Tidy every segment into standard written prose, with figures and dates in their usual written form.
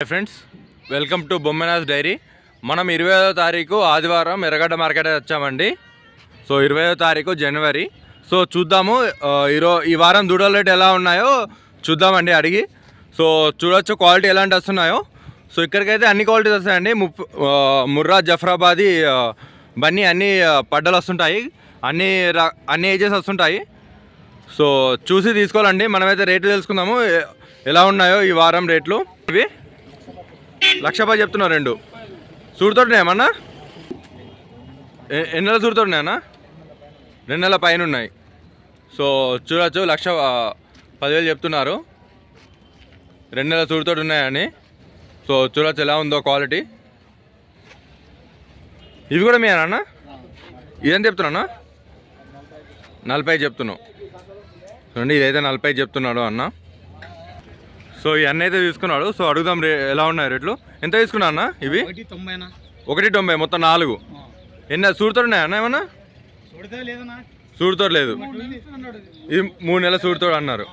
Friends, welcome to Bommanath diary. మనం 20వ తారీఖు ఆదివారం ఎర్రగడ్డ మార్కెట్ వచ్చామండి. సో 20వ తారీఖు జనవరి. సో చూద్దాము ఈ వారం దూడల రేట్ ఎలా ఉన్నాయో చూద్దామండి అడిగి. సో చూడొచ్చు క్వాలిటీ ఎలాంటి వస్తున్నాయో. సో ఇక్కడికైతే అన్ని క్వాలిటీస్ వస్తాయండి. ముర్రా, జఫ్రాబాదీ, బన్నీ అన్ని పడ్డలు వస్తుంటాయి. అన్ని ఏజెస్ వస్తుంటాయి. సో చూసి తీసుకోవాలండి. మనమైతే రేట్లు తెలుసుకుందాము ఎలా ఉన్నాయో ఈ వారం రేట్లు. ఇవి 1,10,000 చెప్తున్నారు. 2 సూడుతోటినాయమన్నా? ఎన్ని నెలలు సూడుతోటినాయన్నా? 2 నెలల పైన ఉన్నాయి. సో చూడొచ్చు 1,10,000 చెప్తున్నారు. 2 నెలల సూడుతోటి ఉన్నాయని. సో చూడొచ్చు ఎలా ఉందో క్వాలిటీ. ఇవి కూడా మీ అన్న? ఇదేం చెప్తున్నా? 40 చెప్తున్నావు. చూడండి, ఇదైతే 40 చెప్తున్నాడు అన్న. సో ఈ అన్న అయితే తీసుకున్నాడు. సో అడుగుదాం ఎలా ఉన్నాయి రేట్లు. ఎంత తీసుకున్నా అన్న ఇవి? 1,90. మొత్తం 4. ఎన్ని సూడుతోడు ఉన్నాయా అన్న? ఏమన్నా సూడుతోడు లేదు. ఇది 3 నెలల సూడుతోడు అన్నారు.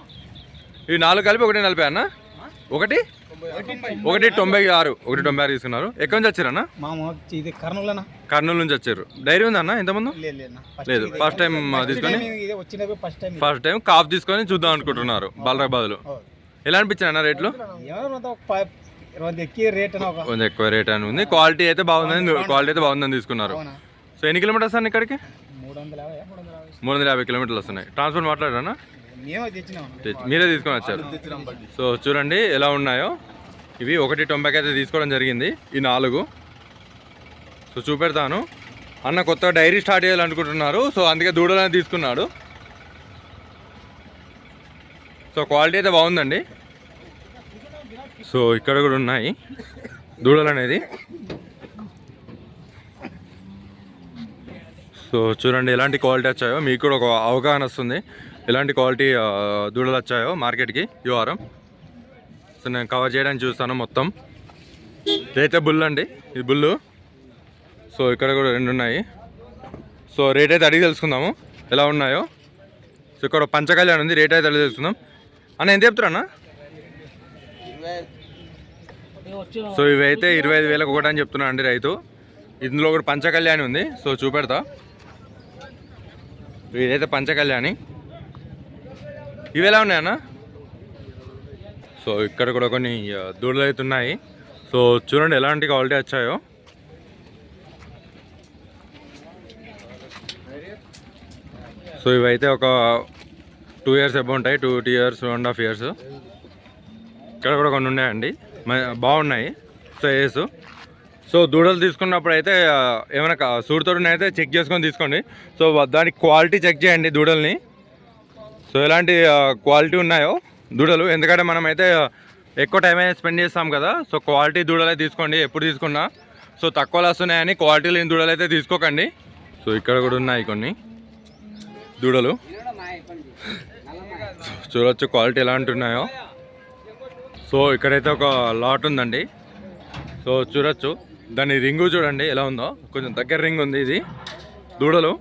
ఇవి 4 కలిపి 1,40 అన్న. 1,96. 1,96 తీసుకున్నారు. ఎక్కడి నుంచి వచ్చారన్న? కర్నూలు నుంచి వచ్చారు. డైరీ ఉంది అన్న ఇంతకుముందు? లేదు, ఫస్ట్ టైం తీసుకొని ఫస్ట్ టైం కాఫ్ తీసుకొని చూద్దాం అనుకుంటున్నారు బలరాబాద్లో. ఎలా అనిపించింది అన్న రేట్లు? కొంచెం ఎక్కువ రేట్ అని ఉంది. క్వాలిటీ అయితే బాగుందని తీసుకున్నారు. సో ఎన్ని కిలోమీటర్స్ అన్న ఇక్కడికి? 350 కిలోమీటర్లు వస్తున్నాయి. ట్రాన్స్పోర్ట్ మాట్లాడారన్నా? మీరే తీసుకొని వచ్చారు. సో చూడండి ఎలా ఉన్నాయో. ఇవి 1,90 అయితే తీసుకోవడం జరిగింది. ఈ 4. సో చూపెడతాను. అన్న కొత్తగా డైరీ స్టార్ట్ చేయాలనుకుంటున్నారు. సో అందుకే దూడలని తీసుకున్నాడు. సో క్వాలిటీ అయితే బాగుందండి. సో ఇక్కడ కూడా ఉన్నాయి దూడలు అనేది. సో చూడండి ఎలాంటి క్వాలిటీ వచ్చాయో మీకు కూడా ఒక అవగాహన వస్తుంది. ఎలాంటి క్వాలిటీ దూడలు వచ్చాయో మార్కెట్కి ఈ వారం. సో నేను కవర్ చేయడానికి చూస్తాను మొత్తం. ఇదైతే బుల్ అండి, ఇది బుల్లు. సో ఇక్కడ కూడా 2 ఉన్నాయి. సో రేట్ అయితే అడిగి తెలుసుకుందాము ఎలా ఉన్నాయో. సో ఇక్కడ పంచకళ్యాణ్ ఉంది. రేట్ అయితే అడిగి తెలుసుకుందాం. అన్న ఎంత చెప్తారన్నా? సో ఇవైతే 25,000 ఒకటి అని చెప్తున్నా అండి రైతు. ఇందులో కూడా పంచకళ్యాణి ఉంది. సో చూపెడతా. ఇదైతే పంచకళ్యాణి. ఇవి ఎలా ఉన్నాయన్న? సో ఇక్కడ కూడా కొన్ని దూడలు అయితే ఉన్నాయి. సో చూడండి ఎలాంటి క్వాలిటీ వచ్చాయో. సో ఇవైతే ఒక 2 ఇయర్స్ అబౌ ఉంటాయి. 2 ఇయర్స్ 2.5 ఇయర్స్. ఇక్కడ కూడా కొన్ని ఉన్నాయండి, బాగున్నాయి సైజెస్. సో దూడలు తీసుకున్నప్పుడు అయితే ఏమైనా సూడుతోడిని అయితే చెక్ చేసుకొని తీసుకోండి. సో దానికి క్వాలిటీ చెక్ చేయండి దూడల్ని. సో ఎలాంటి క్వాలిటీ ఉన్నాయో దూడలు. ఎందుకంటే మనం అయితే ఎక్కువ టైం అయితే స్పెండ్ చేస్తాం కదా. సో క్వాలిటీ దూడలే తీసుకోండి ఎప్పుడు తీసుకున్నా. సో తక్కువలో వస్తున్నాయని క్వాలిటీ లేని దూడలు అయితే తీసుకోకండి. సో ఇక్కడ కూడా ఉన్నాయి కొన్ని దూడలు. చూడొచ్చు క్వాలిటీ ఎలాంటి ఉన్నాయో. సో ఇక్కడైతే ఒక లాట్ ఉందండి. సో చూడొచ్చు దాని రింగు చూడండి ఎలా ఉందో. కొంచెం దగ్గర రింగ్ ఉంది ఇది దూడలు.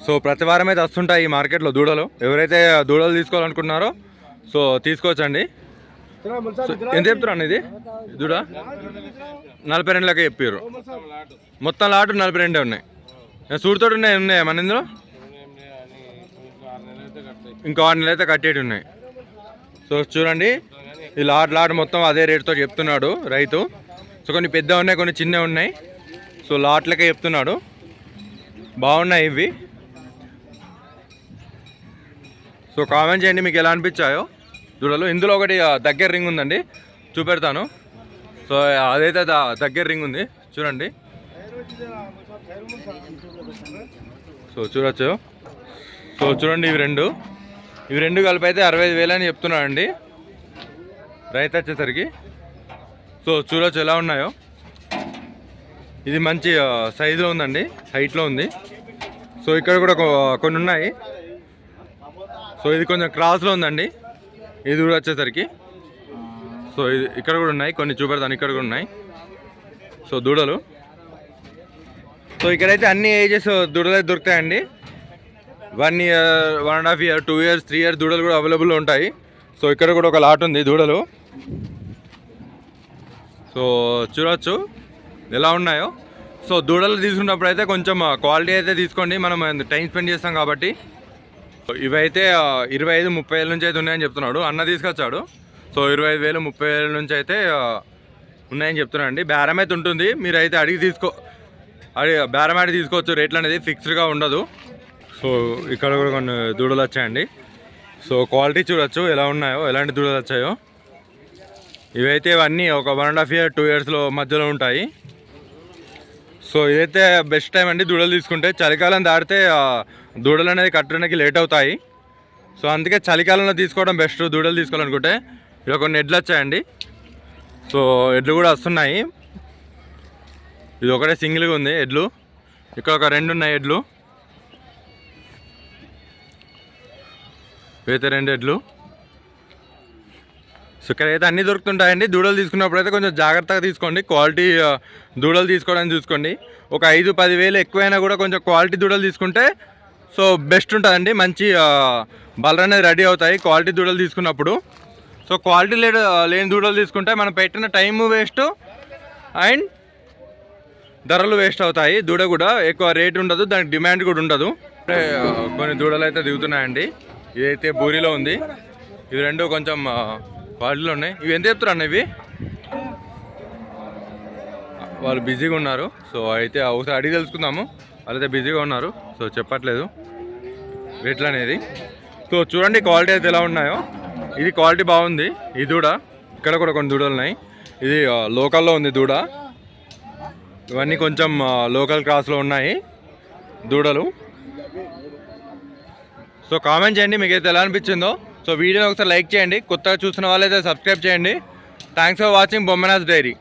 సో ప్రతి వారం అయితే వస్తుంటాయి ఈ మార్కెట్లో దూడలు. ఎవరైతే దూడలు తీసుకోవాలనుకుంటున్నారో సో తీసుకోవచ్చండి. ఎంత చెప్తున్నారు ఇది దూడ? 42 చెప్పారు. మొత్తం లాట్ 42 ఉన్నాయి. సూడుతోటి ఉన్నాయా మన ఇందులో? ఇంకో 6 నెలలు అయితే కట్టేటి ఉన్నాయి. సో చూడండి ఈ లాట్ మొత్తం అదే రేటుతో చెప్తున్నాడు రైతు. సో కొన్ని పెద్ద ఉన్నాయి, కొన్ని చిన్న ఉన్నాయి. సో లాట్లకే చెప్తున్నాడు. బాగున్నాయి ఇవి. సో కామెంట్ చేయండి మీకు ఎలా అనిపించాయో దూడలు. ఇందులో ఒకటి దగ్గర రింగ్ ఉందండి, చూపెడతాను. సో అదైతే దగ్గర రింగ్ ఉంది చూడండి. సో చూడొచ్చు. సో చూడండి ఇవి రెండు కలిపి అయితే 65,000 అని చెప్తున్నాడండి రైతు వచ్చేసరికి. సో చూడొచ్చు ఎలా ఉన్నాయో. ఇది మంచి సైజులో ఉందండి, హైట్లో ఉంది. సో ఇక్కడ కూడా కొన్ని ఉన్నాయి. సో ఇది కొంచెం క్రాస్లో ఉందండి ఇది కూడా వచ్చేసరికి. సో ఇది ఇక్కడ కూడా ఉన్నాయి, కొన్ని చూపెడతాను. ఇక్కడ కూడా ఉన్నాయి సో దూడలు. సో ఇక్కడైతే అన్ని ఏజెస్ దూడలు అయితే దొరుకుతాయండి. 1 ఇయర్, 1.5 ఇయర్, 2 ఇయర్స్, 3 ఇయర్స్ దూడలు కూడా అవైలబుల్ ఉంటాయి. సో ఇక్కడ కూడా ఒక లాట్ ఉంది దూడలు. సో చూడొచ్చు క్వాలిటీ ఎలాంటి ఉన్నాయో. సో ఇక్కడైతే అన్ని ఏజెస్ దూడలు దొరుకుతాయండి. 1 ఇయర్, 1.5 ఇయర్, 2 ఇయర్స్ దూడలు కూడా అవైలబుల్ ఉంటాయి. సో ఇక్కడ కూడా ఒక లాట్ ఉంది దూడలు. సో చూడవచ్చు ఎలా ఉన్నాయో. సో దూడలు తీసుకున్నప్పుడు అయితే కొంచెం క్వాలిటీ అయితే తీసుకోండి, మనం టైం స్పెండ్ చేస్తాం కాబట్టి. ఇవైతే 25-30 నుంచి అయితే ఉన్నాయని చెప్తున్నాడు అన్న, తీసుకొచ్చాడు. సో 25,000-30,000 నుంచి అయితే ఉన్నాయని చెప్తున్నాడు అండి. బేరం అయితే ఉంటుంది, మీరు అయితే అడిగి బేరం ఆడి తీసుకోవచ్చు. రేట్లు అనేది ఫిక్స్డ్గా ఉండదు. సో ఇక్కడ కూడా కొన్ని దూడలు వచ్చాయండి. సో క్వాలిటీ చూడొచ్చు ఎలా ఉన్నాయో, ఎలాంటి దూడలు వచ్చాయో. ఇవైతే ఇవన్నీ ఒక 1.5 year 2 yearsలో మధ్యలో ఉంటాయి. సో ఇదైతే బెస్ట్ టైం అండి దూడలు తీసుకుంటే. చలికాలం దాటితే దూడలు అనేది కట్టడానికి లేట్ అవుతాయి. సో అందుకే చలికాలంలో తీసుకోవడం బెస్ట్ దూడలు తీసుకోవాలనుకుంటే. ఇలా కొన్ని ఎడ్లు వచ్చాయండి. సో ఎడ్లు కూడా వస్తున్నాయి. ఇది ఒకటే సింగిల్గా ఉంది ఎడ్లు. ఇక్కడ ఒక 2 ఉన్నాయి ఎడ్లు. ఇవైతే 2 ఎడ్లు. సో ఇక్కడైతే అన్నీ దొరుకుతుంటాయండి. దూడలు తీసుకున్నప్పుడు అయితే కొంచెం జాగ్రత్తగా తీసుకోండి. క్వాలిటీ దూడలు తీసుకోవడానికి చూసుకోండి. ఒక 5-10 వేలు ఎక్కువైనా కూడా కొంచెం క్వాలిటీ దూడలు తీసుకుంటే సో బెస్ట్ ఉంటుందండి. మంచి బలర్ అనేది రెడీ అవుతాయి క్వాలిటీ దూడలు తీసుకున్నప్పుడు. సో క్వాలిటీ లేని దూడలు తీసుకుంటే మనం పెట్టిన టైము వేస్ట్ అండ్ ధరలు వేస్ట్ అవుతాయి. దూడ కూడా ఎక్కువ రేట్ ఉండదు, దానికి డిమాండ్ కూడా ఉండదు. కొన్ని దూడలు అయితే దిగుతున్నాయండి. ఇదైతే బూరిలో ఉంది. ఇవి 2 కొంచెం క్వాలిటీలో ఉన్నాయి. ఇవి ఎంత చెప్తారు అన్న? ఇవి వాళ్ళు బిజీగా ఉన్నారు. సో అయితే ఒకసారి అడిగి తెలుసుకుందాము. వాళ్ళైతే బిజీగా ఉన్నారు, సో చెప్పట్లేదు రేట్లు అనేది. సో చూడండి క్వాలిటీ అయితే ఎలా ఉన్నాయో. ఇది క్వాలిటీ బాగుంది ఈ దూడ. ఇక్కడ కూడా కొన్ని దూడలు ఉన్నాయి. ఇది లోకల్లో ఉంది దూడ. ఇవన్నీ కొంచెం లోకల్ క్రాస్లో ఉన్నాయి దూడలు. సో కామెంట్ చేయండి మీకైతే ఎలా అనిపించిందో. సో వీడియోని ఒకసారి లైక్ చేయండి. కొత్తగా చూసిన వాళ్ళైతే సబ్స్క్రైబ్ చేయండి. Thanks for watching Bommanath dairy.